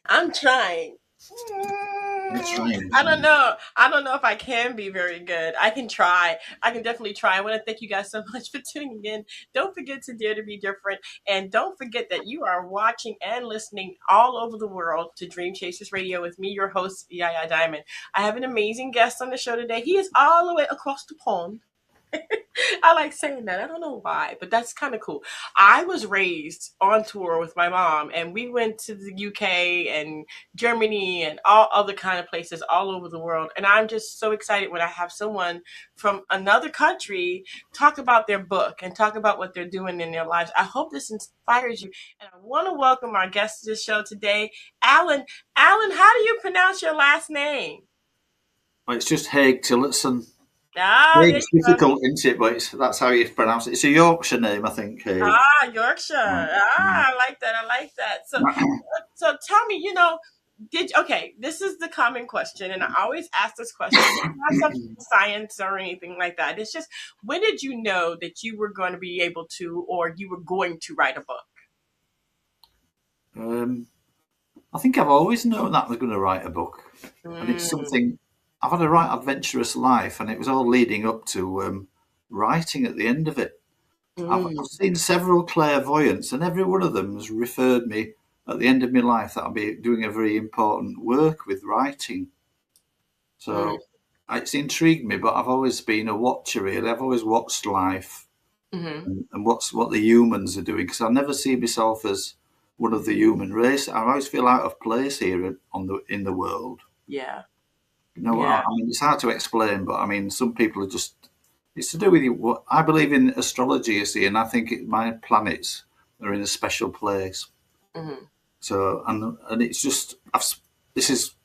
I'm trying. You're trying. I don't know. I don't know if I can be very good. I can try. I can definitely try. I want to thank you guys so much for tuning in. Don't forget to dare to be different. And don't forget that you are watching and listening all over the world to Dream Chasers Radio with me, your host, Yaya Diamond. I have an amazing guest on the show today. He is all the way across the pond. I like saying that. I don't know why, but that's kind of cool. I was raised on tour with my mom, and we went to the UK and Germany and all other kind of places all over the world. And I'm just so excited when I have someone from another country talk about their book and talk about what they're doing in their lives. I hope this inspires you. And I want to welcome our guest to the show today, Alan. Alan, how do you pronounce your last name? Well, it's just Haigh Tillotson. Ah, there Haig's you go. difficult, isn't it? But that's how you pronounce it. It's a Yorkshire name, I think, Haigh. Yorkshire. Right. I like that. I like that. So tell me, okay, this is the common question, and I always ask this question. It's not something science or anything like that. It's just, when did you know that you were going to be able to, or you were going to write a book? I think I've always known that I was going to write a book, and it's Mm, something I've had a right adventurous life, and it was all leading up to writing at the end of it. I've mm, seen several clairvoyants, and every one of them has referred me at the end of my life that I'll be doing a very important work with writing. mm, So it's intrigued me, but I've always been a watcher, really. I've always watched life mm-hmm. and what the humans are doing, because I never see myself as one of the human race. I always feel out of place here in the world. Yeah, You know, yeah. I mean, it's hard to explain, but I mean, some people are just. It's to do with what I believe in astrology, you see, and I think my planets are in a special place. Mm-hmm. So, and it's just this is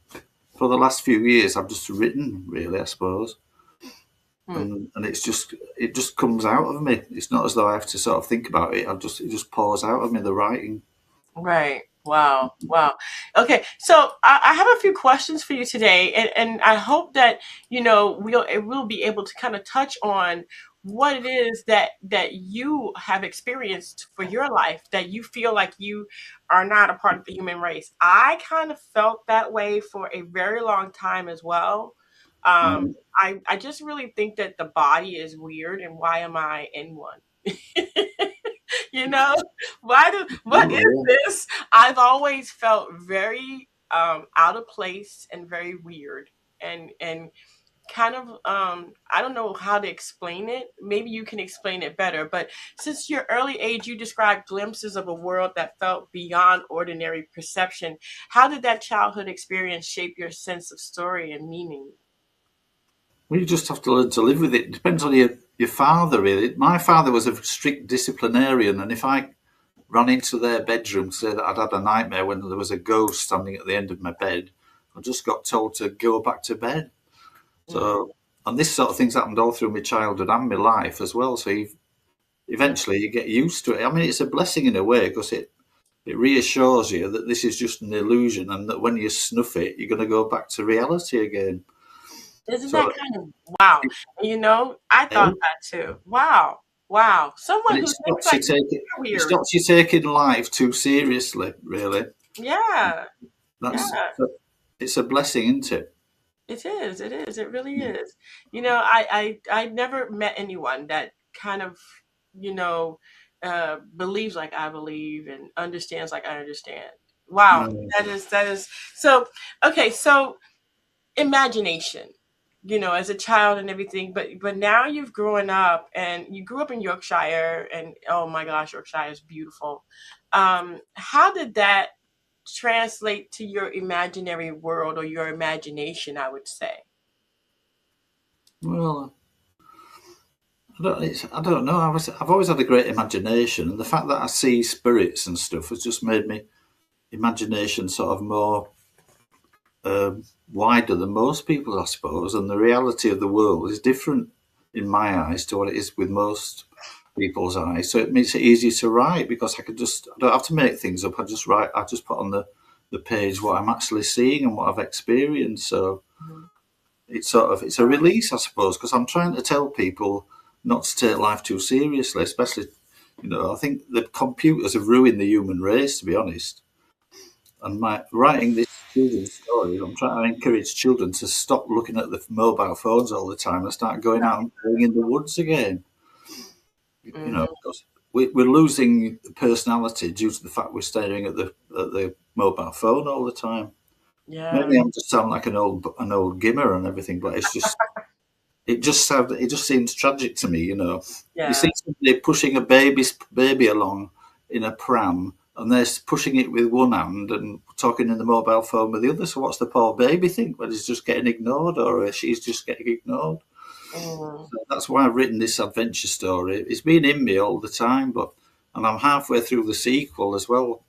for the last few years I've just written, really, I suppose, Mm. and it just comes out of me. It's not as though I have to sort of think about it. It just pours out of me, the writing. Right. Wow. Wow. Okay. So I have a few questions for you today, and I hope that we'll be able to kind of touch on what it is that you have experienced for your life that you feel like you are not a part of the human race. I kind of felt that way for a very long time as well. Right. I just really think that the body is weird, and why am I in one? you know what is Oh, this? I've always felt very out of place and very weird, and kind of I don't know how to explain it. Maybe you can explain it better, but since your early age you described glimpses of a world that felt beyond ordinary perception. How did that childhood experience shape your sense of story and meaning? well, you just have to learn to live with it. It depends on your father, really. My father was a strict disciplinarian, and if I ran into their bedroom to say that I'd had a nightmare when there was a ghost standing at the end of my bed, I just got told to go back to bed. Mm, So, and this sort of things happened all through my childhood and my life as well. So, mm. eventually you get used to it. I mean, it's a blessing in a way because it reassures you that this is just an illusion and that when you snuff it, you're going to go back to reality again. Isn't that So, kind of wow? I thought and that too. Wow, wow. Someone who thinks like you're it weird. stops you taking life too seriously. Really, Yeah, that's yeah. it's a blessing, isn't it? It is. It is. It really is. I never met anyone that kind of, you know, believes like I believe and understands like I understand. Wow, No. that is so. Okay, so imagination, as a child and everything, but now you've grown up and you grew up in Yorkshire, and oh my gosh, Yorkshire is beautiful. How did that translate to your imaginary world or your imagination, I would say? Well, I don't know. I've always had a great imagination, and the fact that I see spirits and stuff has just made me imagination sort of more um, wider than most people, I suppose. And the reality of the world is different in my eyes to what it is with most people's eyes. So it makes it easier to write because I don't have to make things up. I just write. I just put on the page what I'm actually seeing and what I've experienced. So Mhm. it's a release, I suppose, because I'm trying to tell people not to take life too seriously, especially. I think the computers have ruined the human race, to be honest. And my writing this children's story, I'm trying to encourage children to stop looking at the mobile phones all the time and start going out and playing in the woods again. Hmm. Because we're losing personality due to the fact we're staring at the mobile phone all the time. Yeah. Maybe I'm just sound like an old gimmer and everything, but it just seems tragic to me. You Yeah. see somebody pushing a baby along in a pram, and they're pushing it with one hand and talking in the mobile phone with the other. So what's the poor baby think? Well, he's just getting ignored, or she's just getting ignored. Mm. So that's why I've written this adventure story. It's been in me all the time, and I'm halfway through the sequel as well.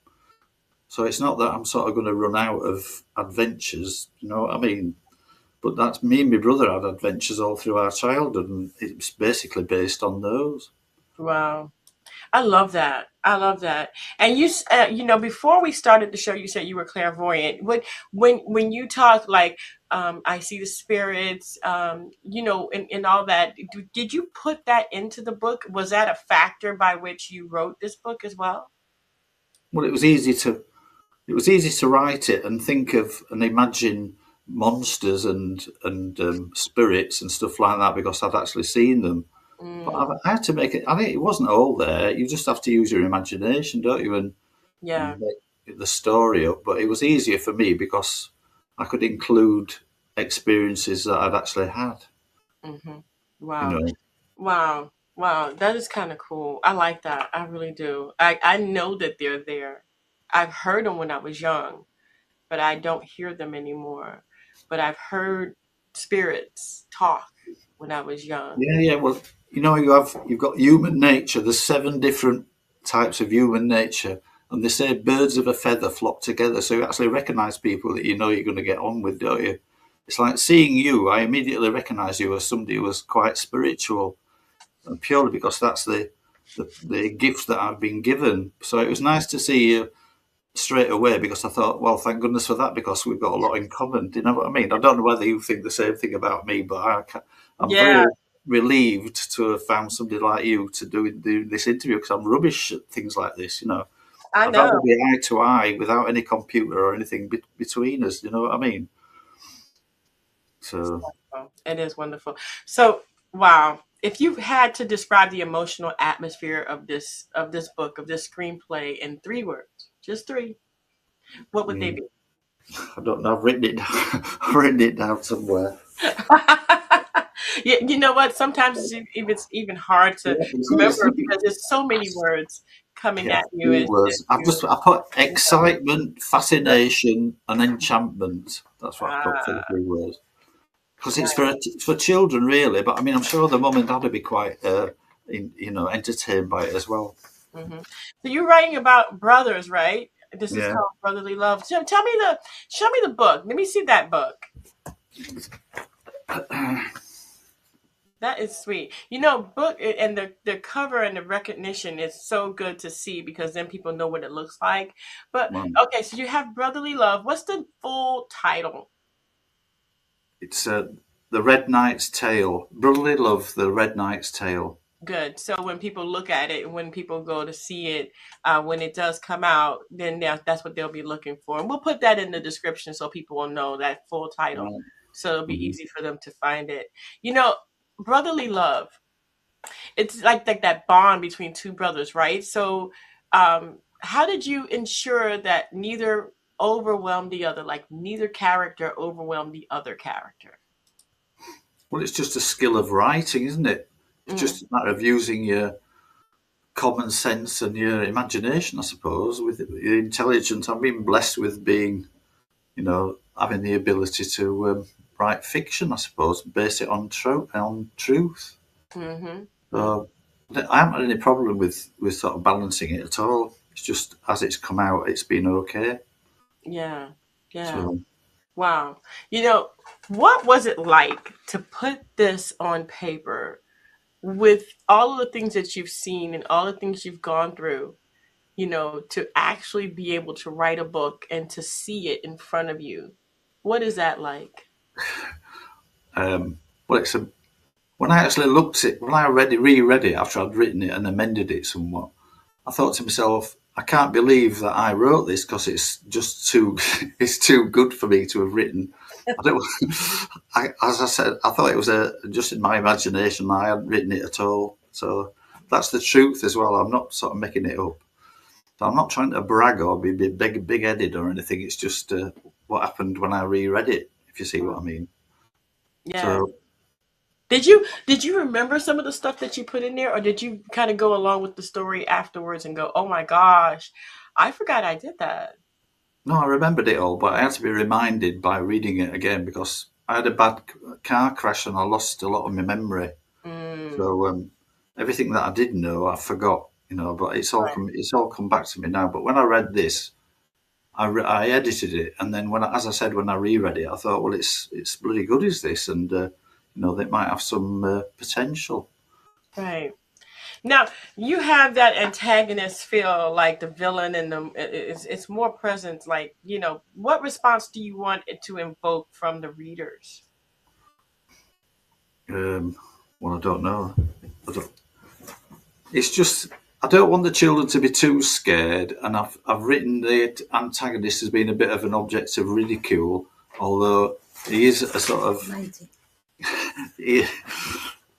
So it's not that I'm sort of going to run out of adventures. You know what I mean? But that's me and my brother had adventures all through our childhood, and it's basically based on those. Wow. I love that. I love that. And before we started the show, you said you were clairvoyant. When you talk like, I see the spirits, and all that, did you put that into the book? Was that a factor by which you wrote this book as well? Well, it was easy to write it and think of and imagine monsters and spirits and stuff like that because I'd actually seen them. But Mm, I had to make it. I think it wasn't all there. You just have to use your imagination, don't you, yeah. and make the story up. But it was easier for me because I could include experiences that I'd actually had. Hmm. You Wow. know, Wow. Wow. That is kind of cool. I like that. I really do. I know that they're there. I've heard them when I was young, but I don't hear them anymore. But I've heard spirits talk when I was young. yeah, yeah. Well, you've got human nature. There's 7 different types of human nature, and they say birds of a feather flock together. So you actually recognise people that you know you're going to get on with, don't you? It's like seeing you. I immediately recognise you as somebody who was quite spiritual, and purely because that's the gift that I've been given. So it was nice to see you straight away because I thought, well, thank goodness for that because we've got a lot in common. Do you know what I mean? I don't know whether you think the same thing about me, but I'm very Yeah, relieved to have found somebody like you to do this interview because I'm rubbish at things like this. I I'd rather know. be eye to eye without any computer or anything between us. You know what I mean? It's So, wonderful. It is wonderful. So, wow. If you had to describe the emotional atmosphere of this book, of this screenplay in 3 words, just three, what would they mm, be? I don't know. I've written it down. I've written it down somewhere. Yeah, you know what? Sometimes it's even hard to Yeah, remember because there's so many words coming yeah, at you three as words. you. I put excitement, fascination, and enchantment. That's what I put for the Ah, 3 words because it's nice. for children really. But I mean, I'm sure the mum and dad would be quite entertained by it as well. Hmm. So you're writing about brothers, right? This is Yeah. called Brotherly Love. So show me the book. Let me see that book. That is sweet. Book and the cover and the recognition is so good to see because then people know what it looks like. But Well, okay, so you have Brotherly Love. What's the full title? it's the Red Knight's Tale. Brotherly Love, the Red Knight's Tale. Good. So when people look at it, when people go to see it, when it does come out, then that's what they'll be looking for. And we'll put that in the description so people will know that full title. Right. So it'll be Mhm. easy for them to find it. You know, Brotherly Love. It's like that bond between two brothers, right? So, how did you ensure that neither overwhelmed the other, like neither character overwhelmed the other character? Well, it's just a skill of writing, isn't it? It's Mm, just a matter of using your common sense and your imagination, I suppose, with your intelligence. I've been blessed with having the ability to write fiction, I suppose, base it on truth. mm-hmm, mm, So I haven't had any problem with sort of balancing it at all. It's just as it's come out, it's been okay. yeah, yeah. So Wow. You know, what was it like to put this on paper with all of the things that you've seen and all the things you've gone through? To actually be able to write a book and to see it in front of you. What is that like? well, when I actually looked at it, when I reread it after I'd written it and amended it somewhat, I thought to myself, I can't believe that I wrote this because it's just too it's too good for me to have written. I don't. As I said, I thought it was just in my imagination. I hadn't written it at all. So that's the truth as well. I'm not sort of making it up. So I'm not trying to brag or be big headed or anything. It's just what happened when I reread it. If you see what I mean. Yeah. So Did you remember some of the stuff that you put in there, or did you kind of go along with the story afterwards and go, "Oh my gosh, I forgot I did that." no, I remembered it all, but I had to be reminded by reading it again because I had a bad car crash and I lost a lot of my memory. Mm, So everything that I did know, I forgot. But right, it's all come back to me now. But when I read this, I edited it, and then as I said, when I reread it, I thought, well, it's bloody good, is this? And they might have some potential. right. Now you have that antagonist feel like the villain, and it's more present. Like, what response do you want it to invoke from the readers? Um, well, I don't know. I don't, it's just I don't want the children to be too scared, and I've written the antagonist as being a bit of an object of ridicule, although he is a sort of he,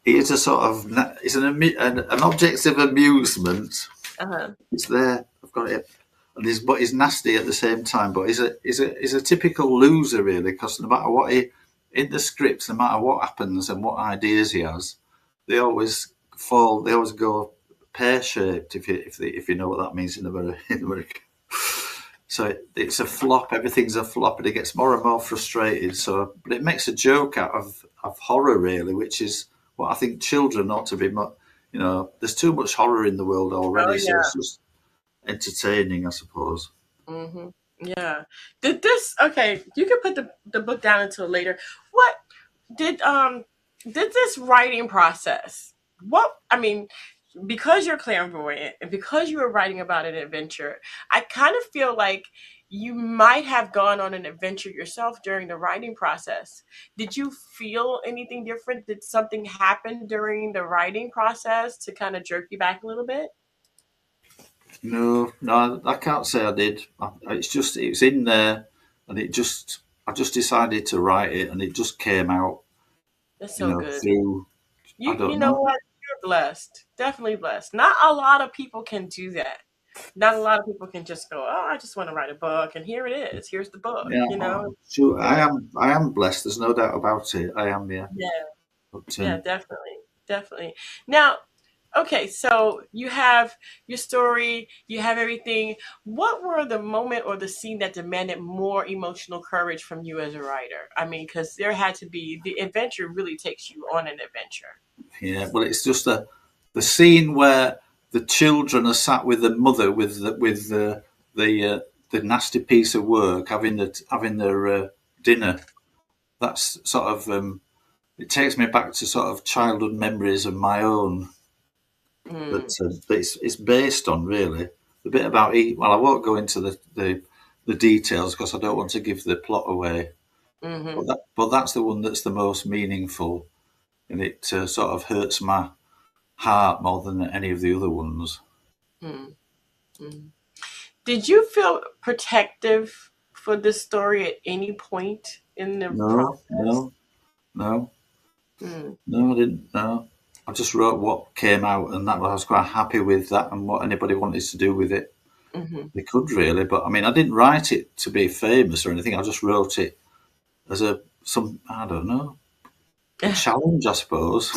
he is a sort of it's an object of amusement. Uh-huh. It's there. I've got it. But he's nasty at the same time. But he's a typical loser really, because no matter what he in the scripts, no matter what happens and what ideas he has, they always fall. They always go pear shaped. If you know what that means in America. So it's a flop. Everything's a flop, and he gets more and more frustrated. So, but it makes a joke out of horror really, which is what I think children ought to be. There's too much horror in the world Oh already, so yeah. it's just entertaining, I suppose. Hmm. Yeah. Did this? Okay, you can put the book down until later. What did did this writing process? What I mean, because you're clairvoyant and because you were writing about an adventure, I kind of feel like you might have gone on an adventure yourself during the writing process. Did you feel anything different? Did something happen during the writing process to kind of jerk you back a little bit? No, I can't say I did. It's in there, and I just decided to write it, and it just came out, That's so good. through. I You don't know know. what? You're blessed. Definitely blessed. Not a lot of people can do that. Not a lot of people can just go, "Oh, I just want to write a book and here it is. Here's the book." Yeah, sure. Yeah. I am blessed. There's no doubt about it. I am. Yeah, Yeah. but Yeah, definitely. Definitely. Now, okay, so you have your story, you have everything. What were the moment or the scene that demanded more emotional courage from you as a writer? I mean, because there had to be the adventure really takes you on an adventure. yeah. Well, it's just the scene where the children are sat with the mother the the nasty piece of work having their dinner. That's sort of it takes me back to sort of childhood memories of my own Mm, that it's based on really. The bit about well, I won't go into the details because I don't want to give the plot away. mm-hmm, But that's the one that's the most meaningful, and it sort of hurts my heart more than any of the other ones. mm, mm. Did you feel protective for this story at any point in the No, process? no, no, Mm, no, I didn't. No, I just wrote what came out, and I was quite happy with that, and what anybody wanted to do with it, mm-hmm. they could really. But I mean, I didn't write it to be famous or anything. I just wrote it as I don't know, a challenge, I suppose.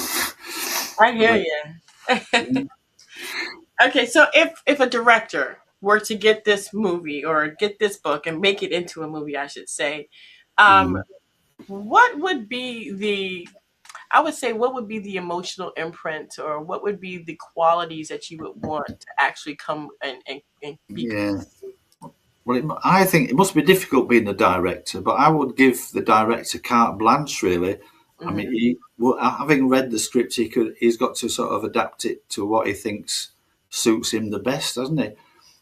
I hear But, you. yeah. Okay, so if a director were to get this movie or get this book and make it into a movie, I should say, um, Mm. what would be the I would say what would be the emotional imprint or what would be the qualities that you would want to actually come and be Yeah. Well, I think it must be difficult being the director, but I would give the director carte blanche. Really, I mean, hmm having read the script, he's got to sort of adapt it to what he thinks suits him the best, hasn't he? If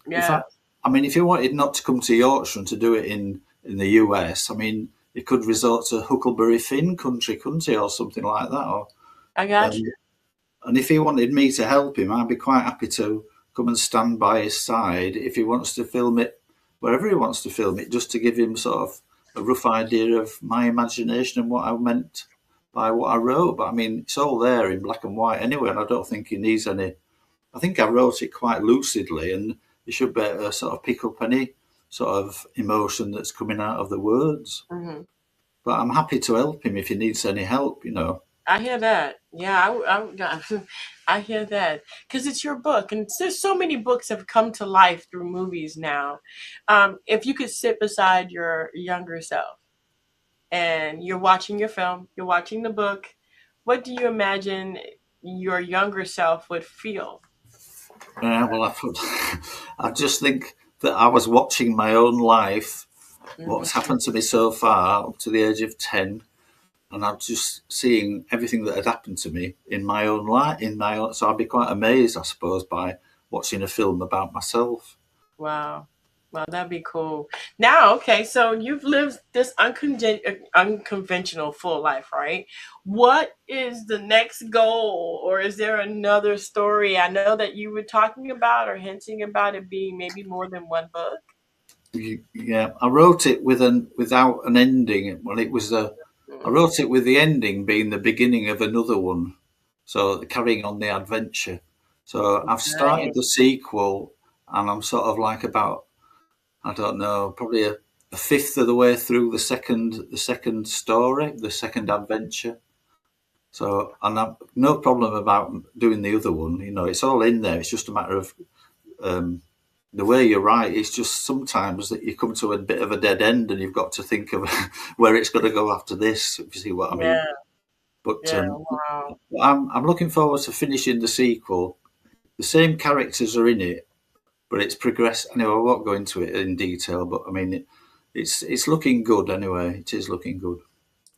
yeah, I mean, if he wanted not to come to Yorkshire and to do it in the US, I mean, he could resort to Huckleberry Finn country, couldn't he, or something like that. Or I got you. um, and if he wanted me to help him, I'd be quite happy to come and stand by his side if he wants to film it wherever he wants to film it, just to give him sort of a rough idea of my imagination and what I meant by what I wrote. But I mean, it's all there in black and white anyway, and I don't think he needs any. I think I wrote it quite lucidly, and he should be able to sort of pick up any sort of emotion that's coming out of the words. Hmm. But I'm happy to help him if he needs any help, you know. I hear that. Yeah, I hear that because it's your book, and there's so many books have come to life through movies now. If you could sit beside your younger self and you're watching your film, you're watching the book, what do you imagine your younger self would feel? Well, I just think that I was watching my own life, Hmm. what's happened to me so far up to the age of 10, and I'm just seeing everything that had happened to me in my own life. So I'd be quite amazed, I suppose, by watching a film about myself. Wow. Wow, that'd be cool. Now, okay, so you've lived this unconventional full life, right? What is the next goal, or is there another story? I know that you were talking about or hinting about it being maybe more than one book. Yeah, I wrote it without an ending. Well, I Mm. wrote it with the ending being the beginning of another one, so carrying on the adventure. So I've started the Nice. sequel, and I'm sort of like about, I don't know, probably a fifth of the way through the second story, the second adventure. So, and I've no problem about doing the other one. You know, it's all in there. It's just a matter of um, the way you write. It's just sometimes that you come to a bit of a dead end, and you've got to think of where it's going to go after this. If you see what I mean. Yeah, But yeah, wow. I'm looking forward to finishing the sequel. The same characters are in it, but it's progressed. Anyway, I won't go into it in detail, but I mean, it's looking good anyway. It is looking good.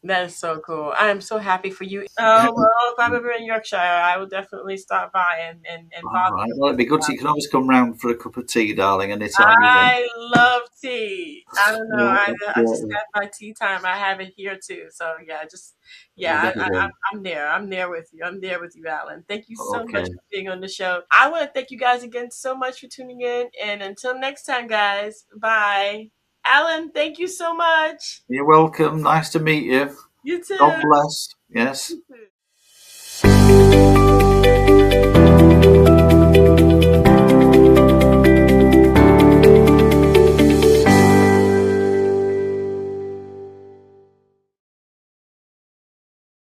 That is so cool. I am so happy for you. Oh, well, if I'm ever in Yorkshire, I will definitely stop by and All bother right. you. Well, it'd be good. You can always come round for a cup of tea, darling, anytime you want. I love tea. I don't know. Yeah, I just absolutely. had my tea time. I have it here too. So yeah, just Well, yeah. there you go. I'm there. I'm there with you. I'm there with you, Alan. Thank you so much Okay. for being on the show. I want to thank you guys again so much for tuning in. And until next time, guys. Bye. Alan, thank you so much. You're welcome. Nice to meet you. You God too. bless. Yes. You too.